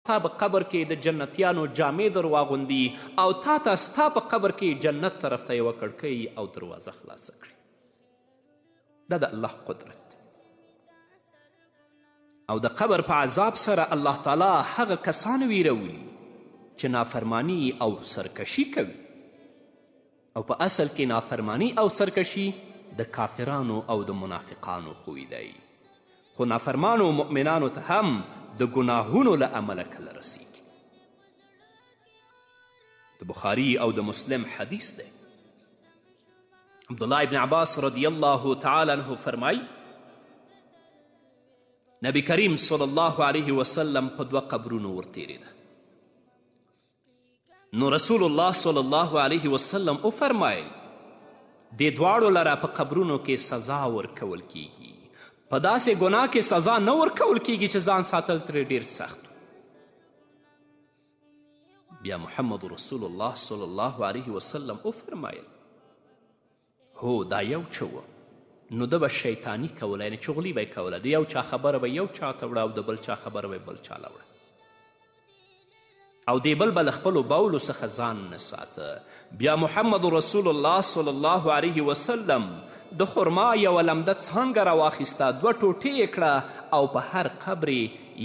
ستا په قبر کې د جنتیانو جامې در واغوندي او تا ته ستا په قبر کې جنت طرف ته یوه کړکۍ او دروازه خلاصه کړي. دا د الله قدرت دی. او د قبر په عذاب سره الله تعالی هغه کسان ویروي چې نافرمانی او سرکشي کوي. او په اصل کې نافرمانی او سرکشي د کافرانو او د منافقانو خوی دی. خو نافرمانو مؤمنانو ته هم د ګناهونو له امله کله رسیږي. د بخاري او د مسلم حدیث دی. عبدالله ابن عباس رضی الله تعالی عنه فرمای نبی کریم صلی الله علیه وسلم په 2 قبرونو ورتیریده. نو رسول الله صلی الله علیه وسلم وفرمایل دې دواړو لره په قبرونو کې سزا ورکول کیږي. په داسې ګناه کې سزا نه ورکول کیږي چې ځان ساتل ترې ډیر سخت. بیا محمد رسول الله صلی الله علیه وسلم وفرمایل هو دا یو څه و، نو ده به شیطاني کوله، یعنې چغلي به یې کوله. د یو چا خبره به یو چا ته وړه او د بل چا خبره به بل چا له وړه، او دی بل به له خپلو بولو څخه ځان نه ساته. بیا محمد رسول الله صلی الله علیه وسلم د خرما یوه لمده څانګه راواخیسته، 2 ټوټې یې کړه او په هر قبر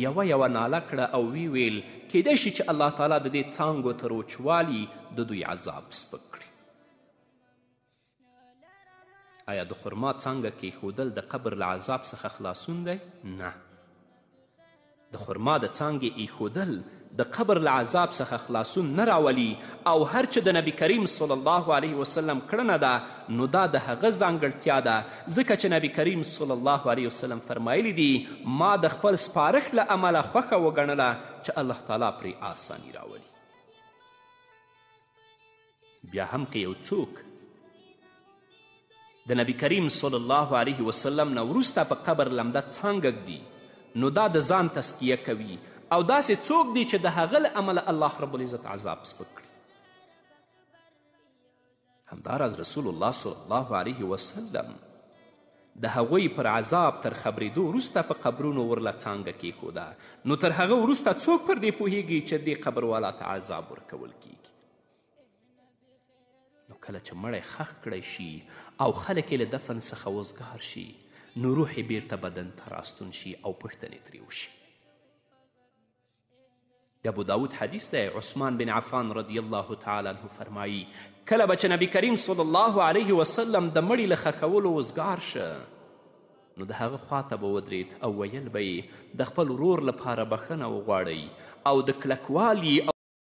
یوه ناله کړه او وی ویل کیدای شي چې الله تعالی د دې څانګو تر وچوالي د دوی عذاب سپک کړي. آیا د خرما څانګه کیښودل د قبر له عذاب څخه خلاصون دی؟ نه. د خرما د څانګې ایښودل د قبر له عذاب څخه خلاصون نه راولي، او هر چې د نبی کریم صلی الله علیه وسلم کړنه ده نو دا د هغه ځانګړتیا ده، ځکه چې نبی کریم صلی الله علیه وسلم فرمایلی دي ما د خپل سپارښت له امله خوښه وګڼله چې الله تعالی پرې آسانی راولي. بیا هم که یو څوک د نبی کریم صلی الله علیه وسلم نه وروسته په قبر لمده څانګه ږدي نو دا د ځان تسکیه کوي، او داسې څوک دی چې د هغه له امله الله رب العزت عذاب سپک کړي. همداراز رسول الله صلی الله علیه وسلم د هغوی پر عذاب تر خبرېدو وروسته په قبرونو ورله څانګه کیښوده. نو تر هغه وروسته څوک پر دې پوهیږي چې دې قبر والا ته عذاب ورکول کیږي. نو کله چې مړی ښخ کړی شي او خلک یې له دفن څخه وزګار شي نو روح یې بیرته بدن ته راستون شي او پوښتنې ترې وشي. د ابو داود حدیث دی. عثمان بن عفان رضی الله تعالی عنه فرمایي کله به چې نبی کریم صلی الله علیه وسلم د مړي له ښخولو وزګار شه نو د هغه خواته به ودرېد او ویل به یې د خپل ورور لپاره بښنه وغواړئ او د کلکوالي